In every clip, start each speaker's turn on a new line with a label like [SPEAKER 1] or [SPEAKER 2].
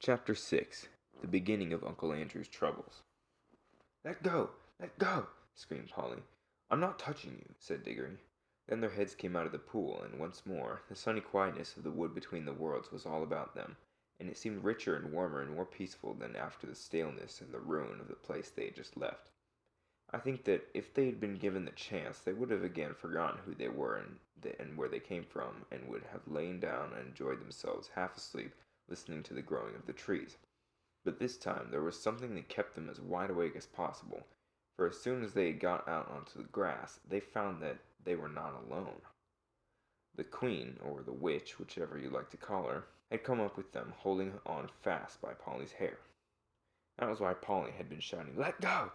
[SPEAKER 1] Chapter 6. The beginning of Uncle Andrew's troubles. "Let go! Let go!" screamed Polly. "I'm not touching you," said Diggory. Then their heads came out of the pool, and once more the sunny quietness of the wood between the worlds was all about them, and it seemed richer and warmer and more peaceful than after the staleness and the ruin of the place they had just left. I think that if they had been given the chance, they would have again forgotten who they were and where they came from, and would have lain down and enjoyed themselves half asleep, listening to the growing of the trees. But this time there was something that kept them as wide awake as possible, for as soon as they got out onto the grass, they found that they were not alone. The queen, or the witch, whichever you like to call her, had come up with them, holding on fast by Polly's hair. That was why Polly had been shouting, "Let go!"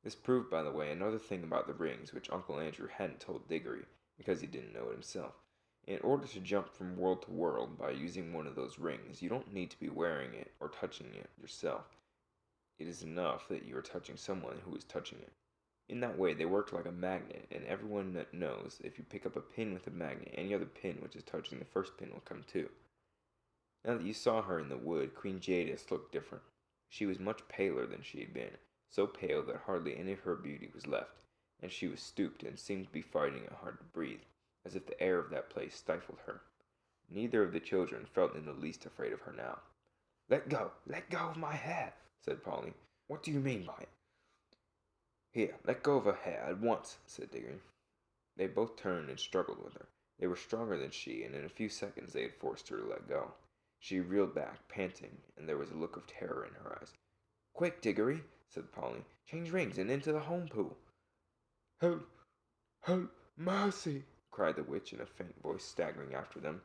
[SPEAKER 1] This proved, by the way, another thing about the rings which Uncle Andrew hadn't told Diggory, because he didn't know it himself. In order to jump from world to world by using one of those rings, you don't need to be wearing it or touching it yourself. It is enough that you are touching someone who is touching it. In that way, they worked like a magnet, and everyone knows if you pick up a pin with a magnet, any other pin which is touching the first pin will come too. Now that you saw her in the wood, Queen Jadis looked different. She was much paler than she had been, so pale that hardly any of her beauty was left, and she was stooped and seemed to be fighting it hard to breathe, as if the air of that place stifled her. Neither of the children felt in the least afraid of her now. "Let go of my hair," said Polly. "What do you mean by it?" "Here, let go of her hair at once," said Diggory. They both turned and struggled with her. They were stronger than she, and in a few seconds they had forced her to let go. She reeled back, panting, and there was a look of terror in her eyes. "Quick, Diggory," said Polly. "Change rings and into the home pool." "Help! Help! Mercy!" cried the witch in a faint voice, staggering after them.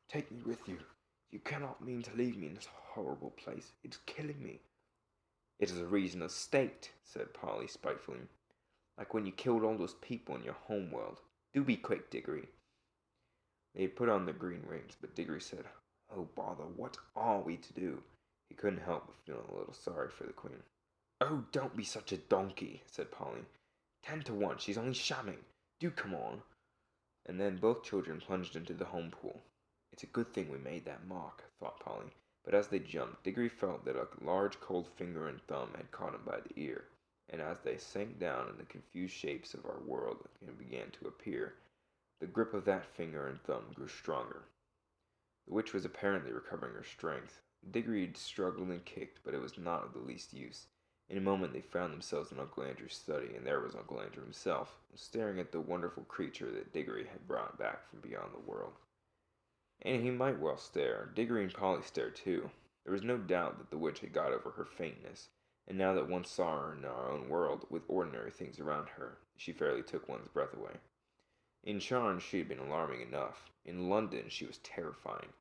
[SPEAKER 1] "Take me with you. You cannot mean to leave me in this horrible place. It's killing me." "It is a reason of state," said Polly spitefully. "Like when you killed all those people in your home world. Do be quick, Diggory." They had put on their green rings, but Diggory said, "Oh, bother, what are we to do?" He couldn't help but feeling a little sorry for the queen. "Oh, don't be such a donkey," said Polly. 10 to 1, she's only shamming. Do come on." And then both children plunged into the home pool. It's a good thing we made that mark, thought Polly, but as they jumped, Diggory felt that a large cold finger and thumb had caught him by the ear, and as they sank down and the confused shapes of our world began to appear, the grip of that finger and thumb grew stronger. The witch was apparently recovering her strength. Diggory struggled and kicked, but it was not of the least use. In a moment they found themselves in Uncle Andrew's study, and there was Uncle Andrew himself, staring at the wonderful creature that Diggory had brought back from beyond the world. And he might well stare. Diggory and Polly stared too. There was no doubt that the witch had got over her faintness, and now that one saw her in our own world, with ordinary things around her, she fairly took one's breath away. In charms she had been alarming enough. In London she was terrifying.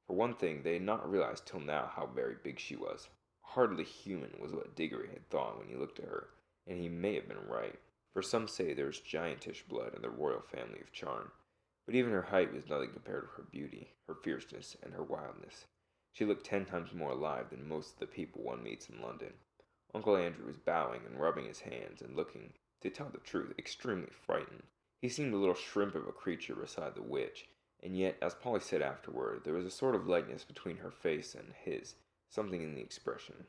[SPEAKER 1] For one thing, they had not realized till now how very big she was. Hardly human was what Diggory had thought when he looked at her, and he may have been right, for some say there is giantish blood in the royal family of Charn. But even her height was nothing compared to her beauty, her fierceness, and her wildness. She looked 10 times more alive than most of the people one meets in London. Uncle Andrew was bowing and rubbing his hands and looking, to tell the truth, extremely frightened. He seemed a little shrimp of a creature beside the witch, and yet, as Polly said afterward, there was a sort of likeness between her face and his, something in the expression.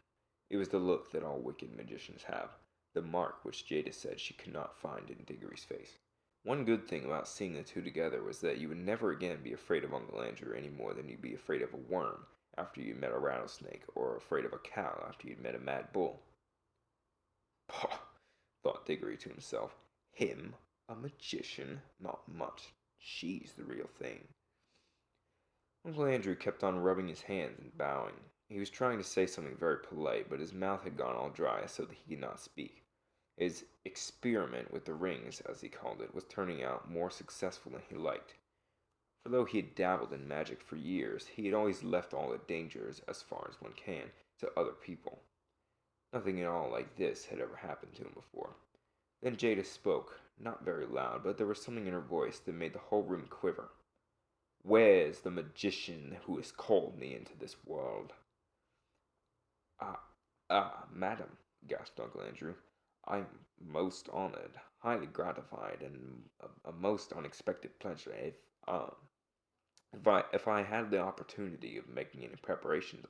[SPEAKER 1] It was the look that all wicked magicians have, the mark which Jadis said she could not find in Diggory's face. One good thing about seeing the two together was that you would never again be afraid of Uncle Andrew any more than you'd be afraid of a worm after you'd met a rattlesnake, or afraid of a cow after you'd met a mad bull. "Pah!" thought Diggory to himself. "Him a magician? Not much. She's the real thing." Uncle Andrew kept on rubbing his hands and bowing. He was trying to say something very polite, but his mouth had gone all dry so that he could not speak. His experiment with the rings, as he called it, was turning out more successful than he liked. For though he had dabbled in magic for years, he had always left all the dangers, as far as one can, to other people. Nothing at all like this had ever happened to him before. Then Jadis spoke, not very loud, but there was something in her voice that made the whole room quiver. "Where's the magician who has called me into this world?" Madam," gasped Uncle Andrew. "I am most honored, highly gratified, and a most unexpected pleasure if, If I had the opportunity of making any preparations,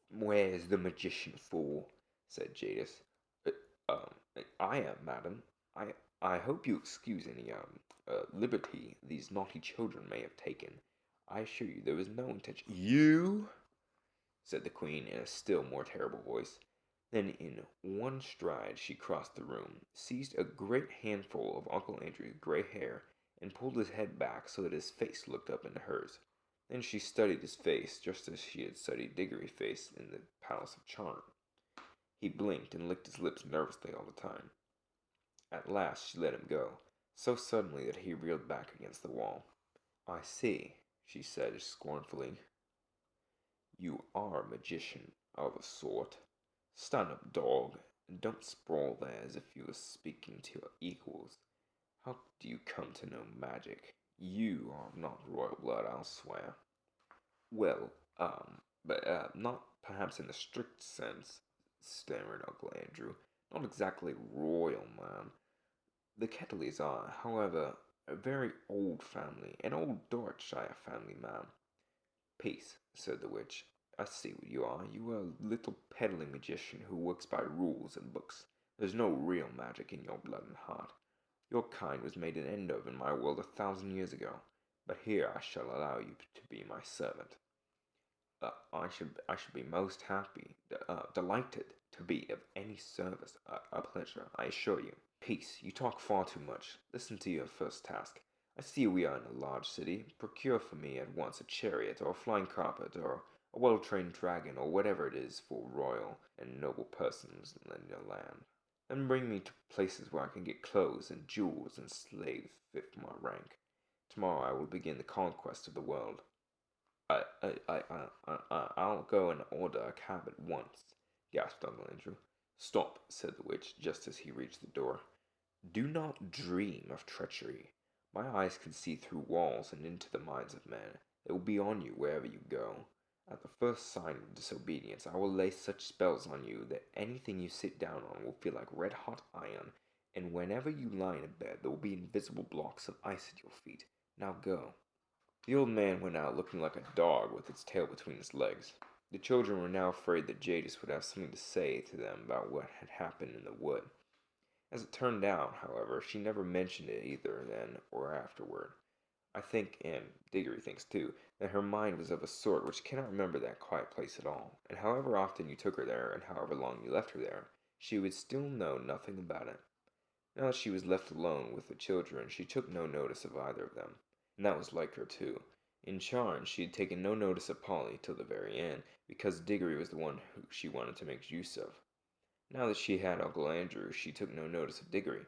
[SPEAKER 1] where's the magician fool? Said Jadis. "Uh, Um, I am, madam. I I hope you excuse any liberty these naughty children may have taken. I assure you there was no intention." "You!" said the queen in a still more terrible voice. Then in one stride she crossed the room, seized a great handful of Uncle Andrew's gray hair, and pulled his head back so that his face looked up into hers. Then she studied his face just as she had studied Diggory's face in the Palace of Charm. He blinked and licked his lips nervously all the time. At last she let him go, so suddenly that he reeled back against the wall. "I see," she said scornfully. "You are a magician, of a sort. Stand up, dog, and don't sprawl there as if you were speaking to your equals. How do you come to know magic? You are not royal blood, I'll swear." "Well, but not perhaps in the strict sense," stammered Uncle Andrew. "Not exactly royal, ma'am. The Kettleys are, however, a very old family, an old Dorsetshire family, ma'am." "Peace," said the witch. "I see what you are. You are a little peddling magician who works by rules and books. There's no real magic in your blood and heart. Your kind was made an end of in my world 1,000 years ago, but here I shall allow you to be my servant." I should be most happy, delighted to be of any service. A pleasure, I assure you." "Peace, you talk far too much. Listen to your first task. I see we are in a large city. Procure for me at once a chariot, or a flying carpet, or a well-trained dragon, or whatever it is for royal and noble persons in your land. Then bring me to places where I can get clothes and jewels and slaves fit for my rank. Tomorrow I will begin the conquest of the world." I'll go and order a cab at once," gasped Uncle Andrew. "Stop," said the witch, just as he reached the door. "Do not dream of treachery. My eyes can see through walls and into the minds of men. They will be on you wherever you go. At the first sign of disobedience, I will lay such spells on you that anything you sit down on will feel like red-hot iron, and whenever you lie in bed, there will be invisible blocks of ice at your feet. Now go." The old man went out looking like a dog with its tail between its legs. The children were now afraid that Jadis would have something to say to them about what had happened in the wood. As it turned out, however, she never mentioned it either then or afterward. I think, and Diggory thinks too, that her mind was of a sort which cannot remember that quiet place at all, and however often you took her there, and however long you left her there, she would still know nothing about it. Now that she was left alone with the children, she took no notice of either of them, and that was like her too. In Charn, she had taken no notice of Polly till the very end, because Diggory was the one who she wanted to make use of. Now that she had Uncle Andrew, she took no notice of Diggory.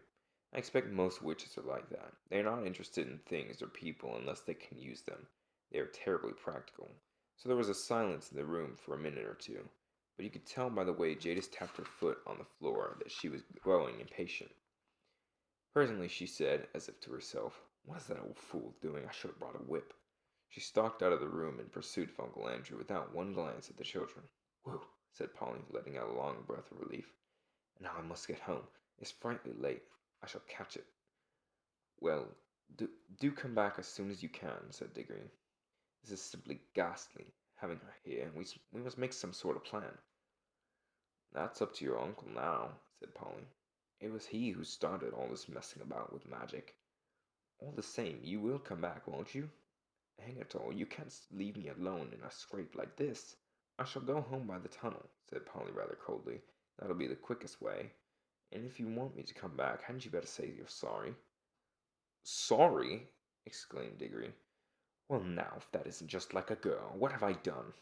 [SPEAKER 1] I expect most witches are like that. They are not interested in things or people unless they can use them. They are terribly practical. So there was a silence in the room for a minute or two, but you could tell by the way Jadis tapped her foot on the floor that she was growing impatient. Presently she said, as if to herself, "What is that old fool doing? I should have brought a whip." She stalked out of the room in pursuit of Uncle Andrew without one glance at the children. "Whew!" said Polly, letting out a long breath of relief. "And now I must get home. It's frightfully late. I shall catch it." "Well, do come back as soon as you can," said Diggory. "This is simply ghastly, having her here, and we must make some sort of plan." "That's up to your uncle now," said Polly. "It was he who started all this messing about with magic. All the same, you will come back, won't you? Hang it all, you can't leave me alone in a scrape like this." "I shall go home by the tunnel," said Polly rather coldly. "That'll be the quickest way. And if you want me to come back, hadn't you better say you're sorry?" "Sorry!" exclaimed Diggory. "Well, now, if that isn't just like a girl, what have I done?"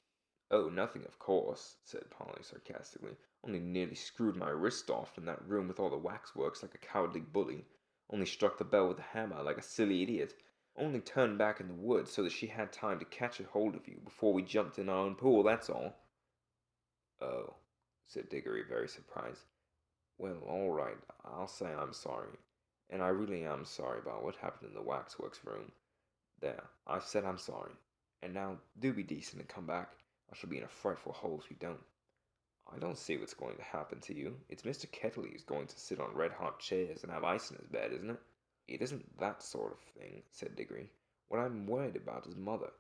[SPEAKER 1] "Oh, nothing, of course," said Polly sarcastically. "Only nearly screwed my wrist off in that room with all the waxworks like a cowardly bully. Only struck the bell with a hammer like a silly idiot. Only turned back in the wood so that she had time to catch a hold of you before we jumped in our own pool, that's all." "Oh," said Diggory, very surprised. "Well, all right, I'll say I'm sorry. And I really am sorry about what happened in the waxworks room. There, I've said I'm sorry. And now do be decent and come back. I shall be in a frightful hole if you don't." "I don't see what's going to happen to you. It's Mr. Kettley who's going to sit on red-hot chairs and have ice in his bed, isn't it?" "It isn't that sort of thing," said Diggory. What I'm worried about is Mother.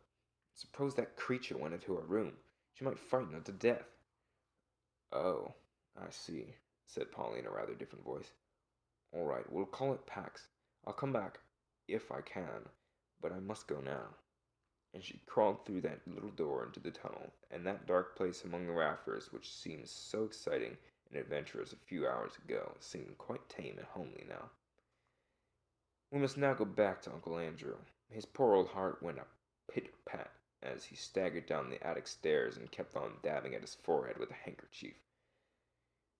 [SPEAKER 1] Suppose that creature went into her room. She might frighten her to death." "Oh, I see," said Polly in a rather different voice. "All right, we'll call it Pax. I'll come back if I can, but I must go now." And she crawled through that little door into the tunnel, and that dark place among the rafters, which seemed so exciting and adventurous a few hours ago, seemed quite tame and homely now. We must now go back to Uncle Andrew. His poor old heart went a pit-pat as he staggered down the attic stairs and kept on dabbing at his forehead with a handkerchief.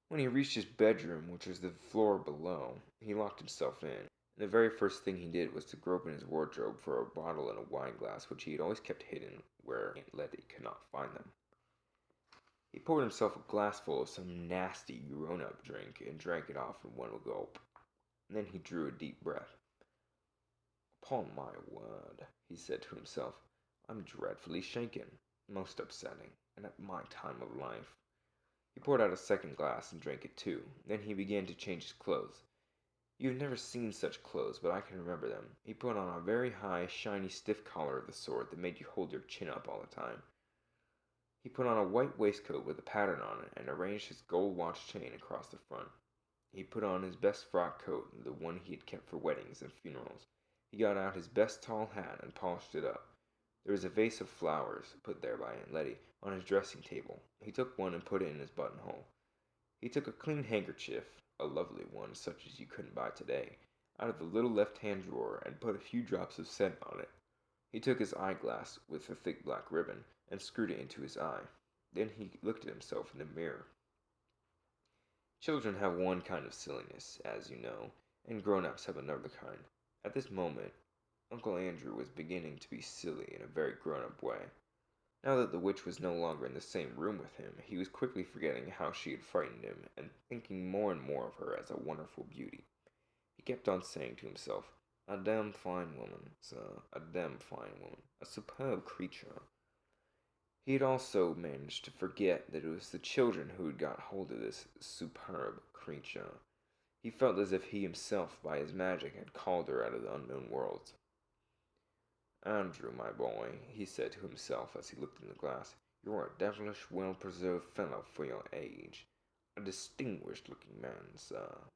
[SPEAKER 1] When he reached his bedroom, which was the floor below, he locked himself in. And the very first thing he did was to grope in his wardrobe for a bottle and a wineglass which he had always kept hidden where Aunt Letty could not find them. He poured himself a glassful of some nasty grown-up drink and drank it off in one gulp. And then he drew a deep breath. "Upon my word," he said to himself, "I'm dreadfully shaken, most upsetting, and at my time of life." He poured out a second glass and drank it too. Then he began to change his clothes. You've never seen such clothes, but I can remember them. He put on a very high, shiny, stiff collar of the sort that made you hold your chin up all the time. He put on a white waistcoat with a pattern on it and arranged his gold watch chain across the front. He put on his best frock coat, the one he had kept for weddings and funerals. He got out his best tall hat and polished it up. There was a vase of flowers, put there by Aunt Letty, on his dressing table. He took one and put it in his buttonhole. He took a clean handkerchief, a lovely one such as you couldn't buy today, out of the little left-hand drawer and put a few drops of scent on it. He took his eyeglass with a thick black ribbon and screwed it into his eye. Then he looked at himself in the mirror. Children have one kind of silliness, as you know, and grown-ups have another kind. At this moment, Uncle Andrew was beginning to be silly in a very grown-up way. Now that the witch was no longer in the same room with him, he was quickly forgetting how she had frightened him, and thinking more and more of her as a wonderful beauty. He kept on saying to himself, "A damn fine woman, sir, a damn fine woman, a superb creature." He had also managed to forget that it was the children who had got hold of this superb creature. He felt as if he himself, by his magic, had called her out of the unknown worlds. "Andrew, my boy," he said to himself as he looked in the glass, "you're a devilish well-preserved fellow for your age. A distinguished-looking man, sir.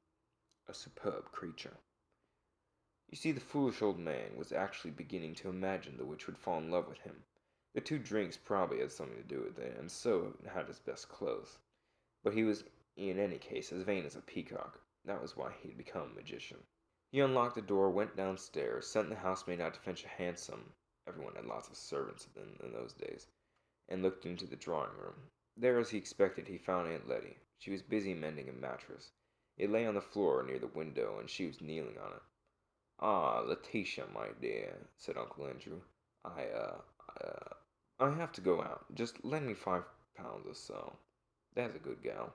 [SPEAKER 1] A superb creature." You see, the foolish old man was actually beginning to imagine the witch would fall in love with him. The two drinks probably had something to do with it, and so had his best clothes. But he was, in any case, as vain as a peacock. That was why he had become a magician. He unlocked the door, went downstairs, sent the housemaid out to fetch a hansom (everyone had lots of servants in those days), and looked into the drawing-room. There, as he expected, he found Aunt Letty. She was busy mending a mattress. It lay on the floor near the window, and she was kneeling on it. "Ah, Letitia, my dear," said Uncle Andrew. I have to go out. Just lend me £5 or so. That's a good gal."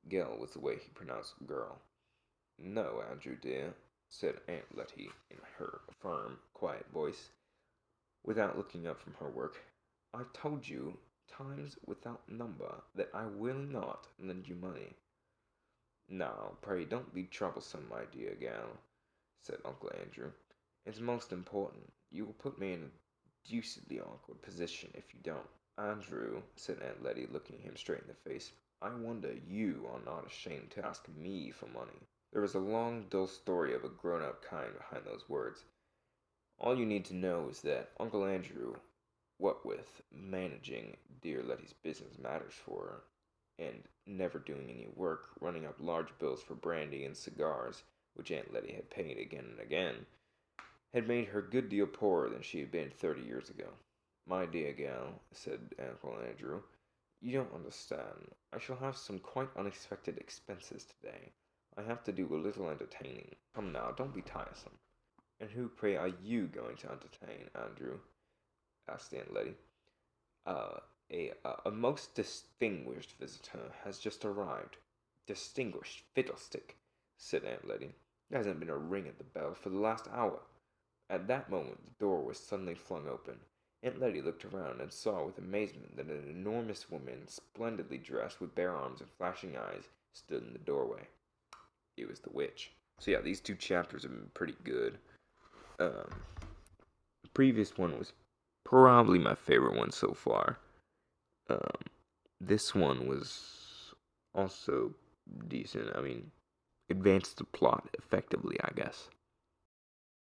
[SPEAKER 1] Gal was the way he pronounced girl. "No, Andrew dear," said Aunt Letty in her firm, quiet voice, without looking up from her work. "I've told you times without number that I will not lend you money." "Now, pray don't be troublesome, my dear gal," said Uncle Andrew. "It's most important. You will put me in a deucedly awkward position if you don't." "Andrew," said Aunt Letty, looking him straight in the face, "I wonder you are not ashamed to ask me for money." There was a long, dull story of a grown-up kind behind those words. All you need to know is that Uncle Andrew, what with managing dear Letty's business matters for her, and never doing any work, running up large bills for brandy and cigars, which Aunt Letty had paid again and again, had made her a good deal poorer than she had been 30 years ago. "My dear gal," said Uncle Andrew, "you don't understand. I shall have some quite unexpected expenses today. I have to do a little entertaining. Come now, don't be tiresome." "And who, pray, are you going to entertain, Andrew?" asked Aunt Letty. A most distinguished visitor has just arrived." "Distinguished fiddlestick," said Aunt Letty. "There hasn't been a ring at the bell for the last hour." At that moment the door was suddenly flung open. Aunt Letty looked around and saw with amazement that an enormous woman, splendidly dressed, with bare arms and flashing eyes, stood in the doorway. It was the witch. So yeah, these two chapters have been pretty good. previous one was probably my favorite one so far. This one was also decent. I mean, advanced the plot effectively, I guess.